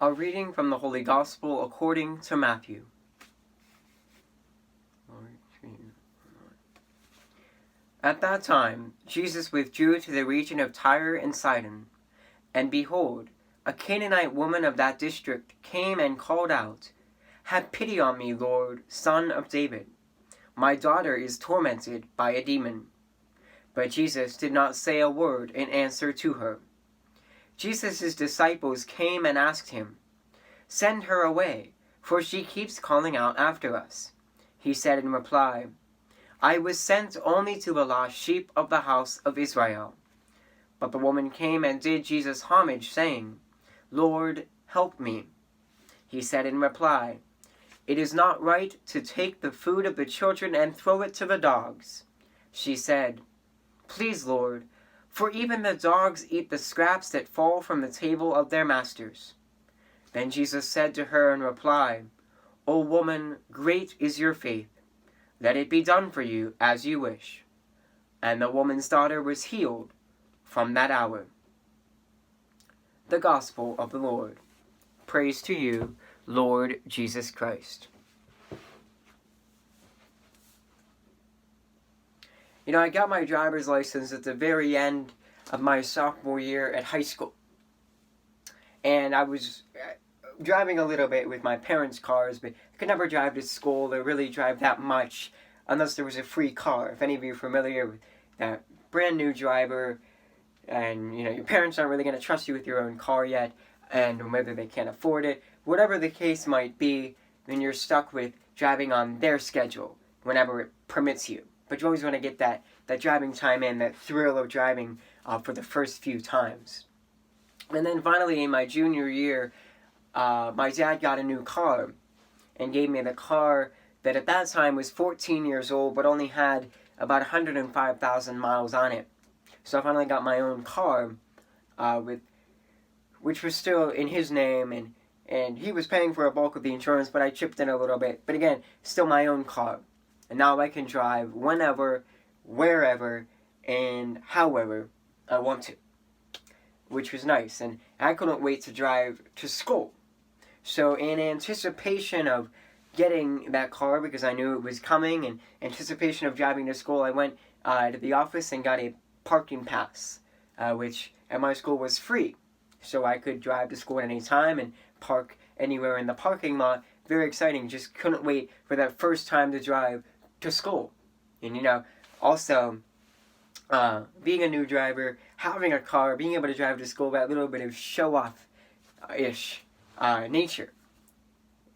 A reading from the Holy Gospel according to Matthew. At that time, Jesus withdrew to the region of Tyre and Sidon. And behold, a Canaanite woman of that district came and called out, "Have pity on me, Lord, Son of David. My daughter is tormented by a demon." But Jesus did not say a word in answer to her. Jesus' disciples came and asked him, "Send her away, for she keeps calling out after us." He said in reply, "I was sent only to the lost sheep of the house of Israel." But the woman came and did Jesus homage, saying, "Lord, help me." He said in reply, "It is not right to take the food of the children and throw it to the dogs." She said, "Please, Lord, for even the dogs eat the scraps that fall from the table of their masters." Then Jesus said to her in reply, "O woman, great is your faith. Let it be done for you as you wish." And the woman's daughter was healed from that hour. The Gospel of the Lord. Praise to you, Lord Jesus Christ. I got my driver's license at the very end of my sophomore year at high school. And I was driving a little bit with my parents' cars, but I could never drive to school or really drive that much unless there was a free car. If any of you are familiar with that brand new driver, and your parents aren't really going to trust you with your own car yet, and whether they can't afford it, whatever the case might be, then you're stuck with driving on their schedule whenever it permits you. But you always want to get that driving time in, that thrill of driving for the first few times. And then finally in my junior year, my dad got a new car and gave me the car that at that time was 14 years old but only had about 105,000 miles on it. So I finally got my own car, which was still in his name, and he was paying for a bulk of the insurance, but I chipped in a little bit. But again, still my own car. And now I can drive whenever, wherever, and however I want to, which was nice. And I couldn't wait to drive to school. So in anticipation of getting that car, because I knew it was coming, in anticipation of driving to school, I went to the office and got a parking pass, which at my school was free. So I could drive to school at any time and park anywhere in the parking lot. Very exciting. Just couldn't wait for that first time to drive to school. And also being a new driver, having a car, being able to drive to school, that little bit of show-off-ish nature.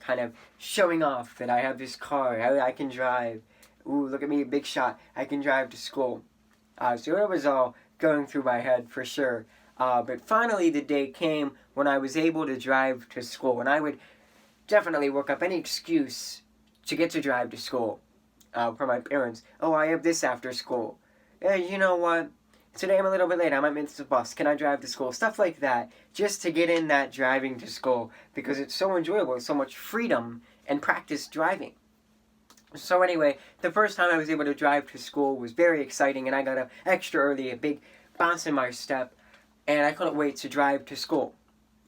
Kind of showing off that I have this car, I can drive. Ooh, look at me, big shot. I can drive to school. So it was all going through my head for sure. But finally the day came when I was able to drive to school. And I would definitely work up any excuse to get to drive to school for my parents. "Oh, I have this after school. Hey, you know what? Today I'm a little bit late. I might miss the bus. Can I drive to school?" Stuff like that. Just to get in that driving to school. Because it's so enjoyable. It's so much freedom and practice driving. So anyway, the first time I was able to drive to school was very exciting. And I got up extra early, a big bounce in my step. And I couldn't wait to drive to school.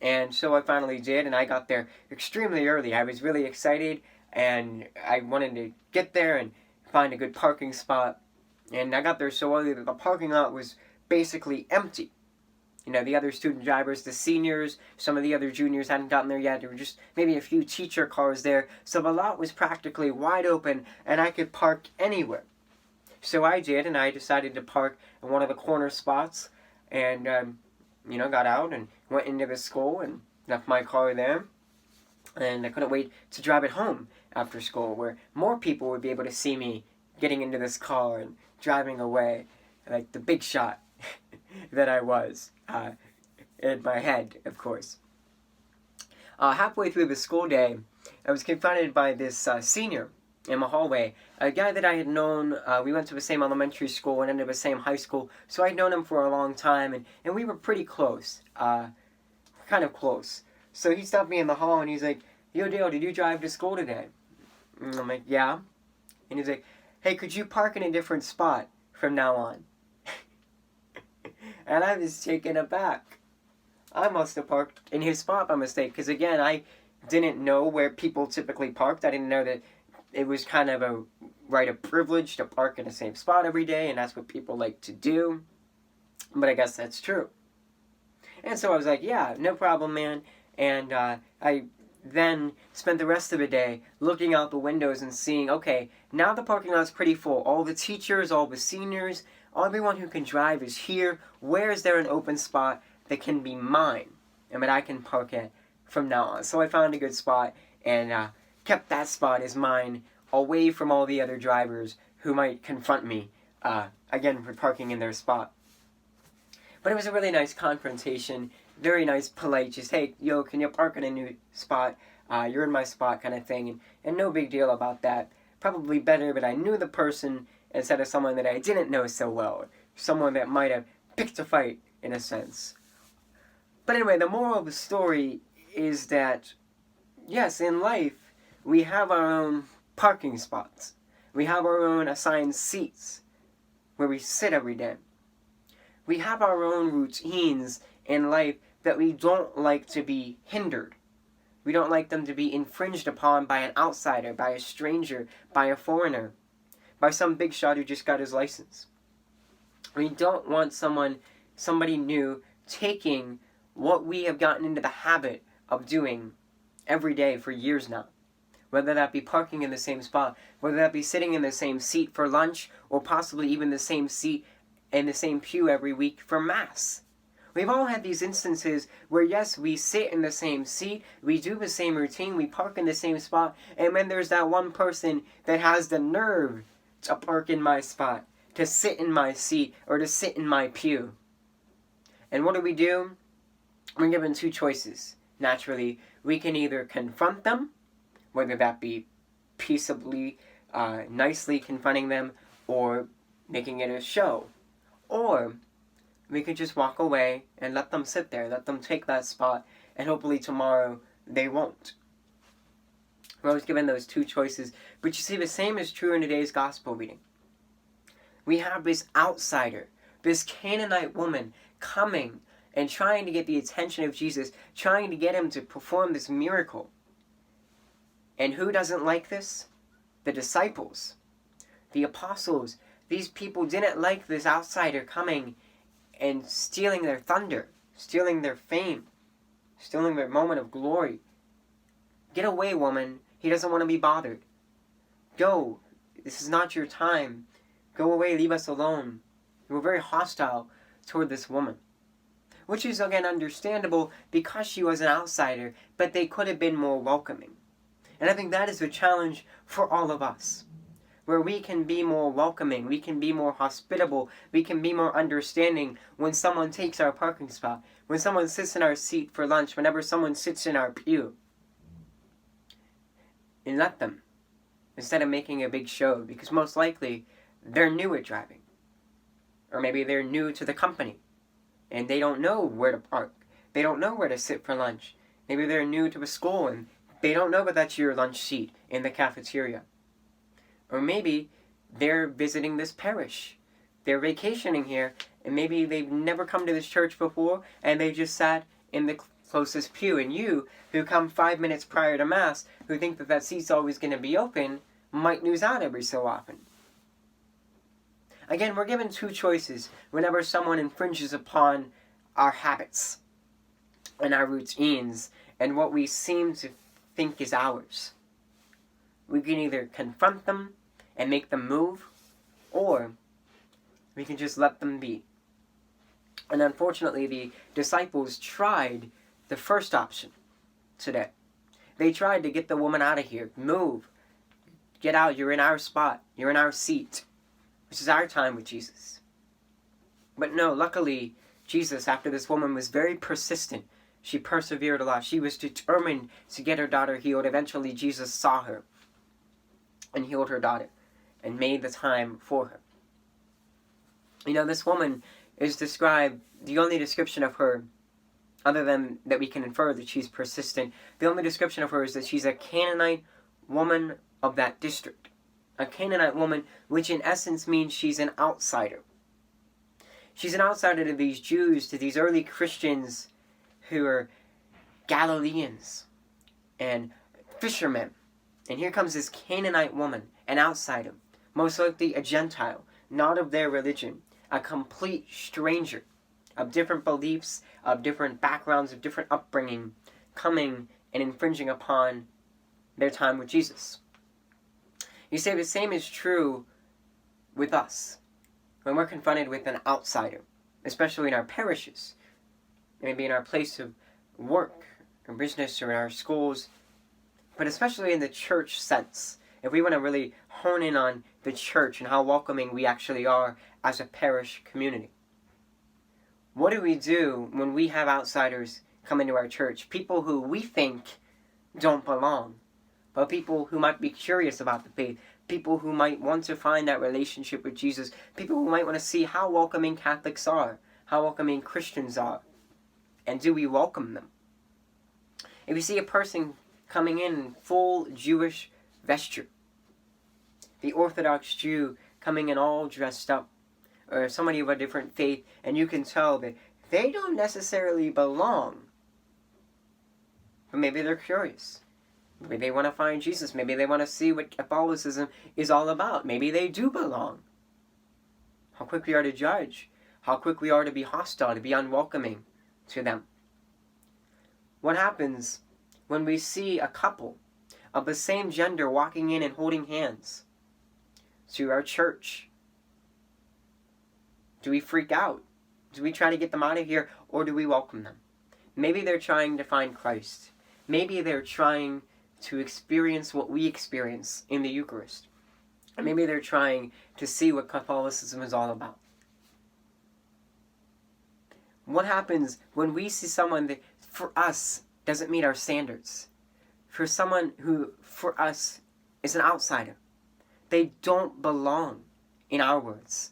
And so I finally did. And I got there extremely early. I was really excited. And I wanted to get there and find a good parking spot. And I got there so early that the parking lot was basically empty. The other student drivers, the seniors, some of the other juniors hadn't gotten there yet. There were just maybe a few teacher cars there. So the lot was practically wide open and I could park anywhere. So I did, and I decided to park in one of the corner spots. And, got out and went into the school and left my car there. And I couldn't wait to drive it home after school, where more people would be able to see me getting into this car and driving away, like the big shot that I was, in my head, of course. Halfway through the school day, I was confronted by this senior in my hallway, a guy that I had known. We went to the same elementary school and ended up the same high school, so I'd known him for a long time, and we were pretty close, kind of close. So he stopped me in the hall and he's like, "Yo, Dale, did you drive to school today?" And I'm like, "Yeah." And he's like, "Hey, could you park in a different spot from now on?" And I was taken aback. I must have parked in his spot by mistake. Because again, I didn't know where people typically parked. I didn't know that it was kind of a right of privilege to park in the same spot every day, and that's what people like to do. But I guess that's true. And so I was like, yeah, no problem, man. And I then spent the rest of the day looking out the windows and seeing, okay, now the parking lot's pretty full. All the teachers, all the seniors, everyone who can drive is here. Where is there an open spot that can be mine and that I can park at from now on? So I found a good spot and kept that spot as mine, away from all the other drivers who might confront me, again, for parking in their spot. But it was a really nice confrontation, very nice, polite, just, hey, yo, can you park in a new spot? You're in my spot kind of thing, and no big deal about that. Probably better, but I knew the person instead of someone that I didn't know so well, someone that might have picked a fight, in a sense. But anyway, the moral of the story is that, yes, in life, we have our own parking spots. We have our own assigned seats where we sit every day. We have our own routines in life that we don't like to be hindered. We don't like them to be infringed upon by an outsider, by a stranger, by a foreigner, by some big shot who just got his license. We don't want somebody new taking what we have gotten into the habit of doing every day for years now. Whether that be parking in the same spot, whether that be sitting in the same seat for lunch, or possibly even the same seat in the same pew every week for Mass. We've all had these instances where, yes, we sit in the same seat, we do the same routine, we park in the same spot, and then there's that one person that has the nerve to park in my spot, to sit in my seat, or to sit in my pew. And what do? We're given two choices. Naturally, we can either confront them, whether that be peaceably, nicely confronting them, or making it a show. Or we could just walk away and let them sit there, let them take that spot, and hopefully tomorrow they won't. We're always given those two choices. But you see, the same is true in today's gospel reading. We have this outsider, this Canaanite woman coming and trying to get the attention of Jesus, trying to get him to perform this miracle. And who doesn't like this? The disciples, the apostles. These people didn't like this outsider coming and stealing their thunder, stealing their fame, stealing their moment of glory. Get away, woman. He doesn't want to be bothered. Go. This is not your time. Go away. Leave us alone. They were very hostile toward this woman. Which is, again, understandable because she was an outsider, but they could have been more welcoming. And I think that is a challenge for all of us, where we can be more welcoming, we can be more hospitable, we can be more understanding when someone takes our parking spot, when someone sits in our seat for lunch, whenever someone sits in our pew. And let them, instead of making a big show, because most likely they're new at driving. Or maybe they're new to the company, and they don't know where to park. They don't know where to sit for lunch. Maybe they're new to a school, and they don't know that that's your lunch seat in the cafeteria. Or maybe they're visiting this parish. They're vacationing here, and maybe they've never come to this church before, and they just sat in the closest pew. And you, who come 5 minutes prior to Mass, who think that seat's always going to be open, might lose out every so often. Again, we're given two choices whenever someone infringes upon our habits and our routines and what we seem to think is ours. We can either confront them and make them move, or we can just let them be. And unfortunately, the disciples tried the first option today. They tried to get the woman out of here. Move. Get out. You're in our spot. You're in our seat. This is our time with Jesus. But no, luckily, Jesus, after this woman was very persistent, she persevered a lot. She was determined to get her daughter healed. Eventually, Jesus saw her and healed her daughter and made the time for her. You know, this woman is described, the only description of her, other than that we can infer that she's persistent, the only description of her is that she's a Canaanite woman of that district. A Canaanite woman, which in essence means she's an outsider. She's an outsider to these Jews, to these early Christians who are Galileans and fishermen. And here comes this Canaanite woman, an outsider, most likely a Gentile, not of their religion, a complete stranger of different beliefs, of different backgrounds, of different upbringing, coming and infringing upon their time with Jesus. You say the same is true with us when we're confronted with an outsider, especially in our parishes, maybe in our place of work or business or in our schools, but especially in the church sense. If we want to really hone in on the church and how welcoming we actually are as a parish community. What do we do when we have outsiders come into our church? People who we think don't belong, but people who might be curious about the faith, people who might want to find that relationship with Jesus, people who might want to see how welcoming Catholics are, how welcoming Christians are, and do we welcome them? If you see a person coming in full Jewish vesture, the Orthodox Jew coming in all dressed up, or somebody of a different faith, and you can tell that they don't necessarily belong, but maybe they're curious. Maybe they want to find Jesus. Maybe they want to see what Catholicism is all about. Maybe they do belong. How quick we are to judge. How quick we are to be hostile, to be unwelcoming to them. What happens when we see a couple of the same gender walking in and holding hands to our church? Do we freak out? Do we try to get them out of here, or do we welcome them? Maybe they're trying to find Christ. Maybe they're trying to experience what we experience in the Eucharist. And maybe they're trying to see what Catholicism is all about. What happens when we see someone that, for us, doesn't meet our standards? For someone who, for us, is an outsider. They don't belong, in our words.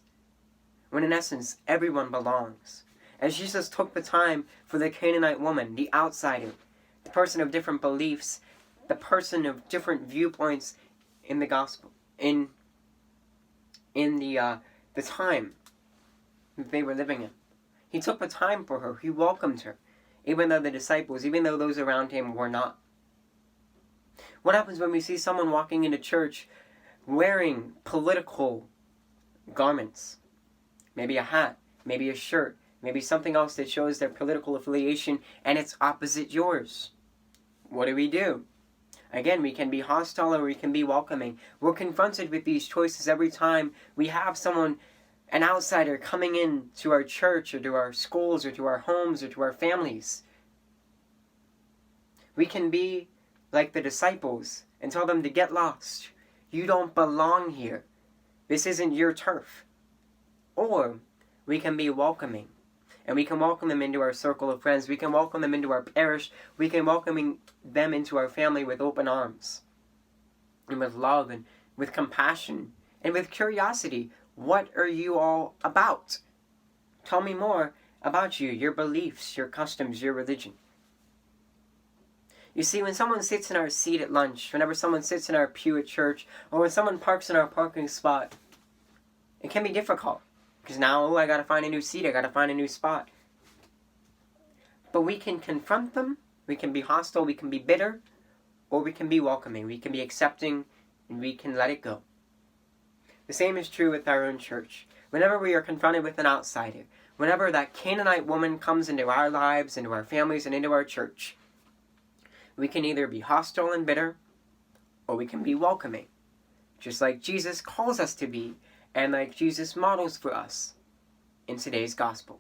When in essence, everyone belongs. As Jesus took the time for the Canaanite woman, the outsider, the person of different beliefs, the person of different viewpoints in the gospel, in the time that they were living in. He took the time for her. He welcomed her, even though the disciples, even though those around him were not. What happens when we see someone walking into church wearing political garments? Maybe a hat, maybe a shirt, maybe something else that shows their political affiliation, and it's opposite yours. What do? Again, we can be hostile or we can be welcoming. We're confronted with these choices every time we have someone, an outsider, coming in to our church or to our schools or to our homes or to our families. We can be like the disciples and tell them to get lost. You don't belong here. This isn't your turf. Or we can be welcoming. And we can welcome them into our circle of friends. We can welcome them into our parish. We can welcome them into our family with open arms. And with love and with compassion. And with curiosity. What are you all about? Tell me more about you, your beliefs, your customs, your religion. You see, when someone sits in our seat at lunch, whenever someone sits in our pew at church, or when someone parks in our parking spot, it can be difficult. Because now, I gotta find a new seat, I gotta find a new spot. But we can confront them, we can be hostile, we can be bitter, or we can be welcoming, we can be accepting, and we can let it go. The same is true with our own church. Whenever we are confronted with an outsider, whenever that Canaanite woman comes into our lives, into our families, and into our church, we can either be hostile and bitter, or we can be welcoming. Just like Jesus calls us to be, and like Jesus models for us in today's gospel.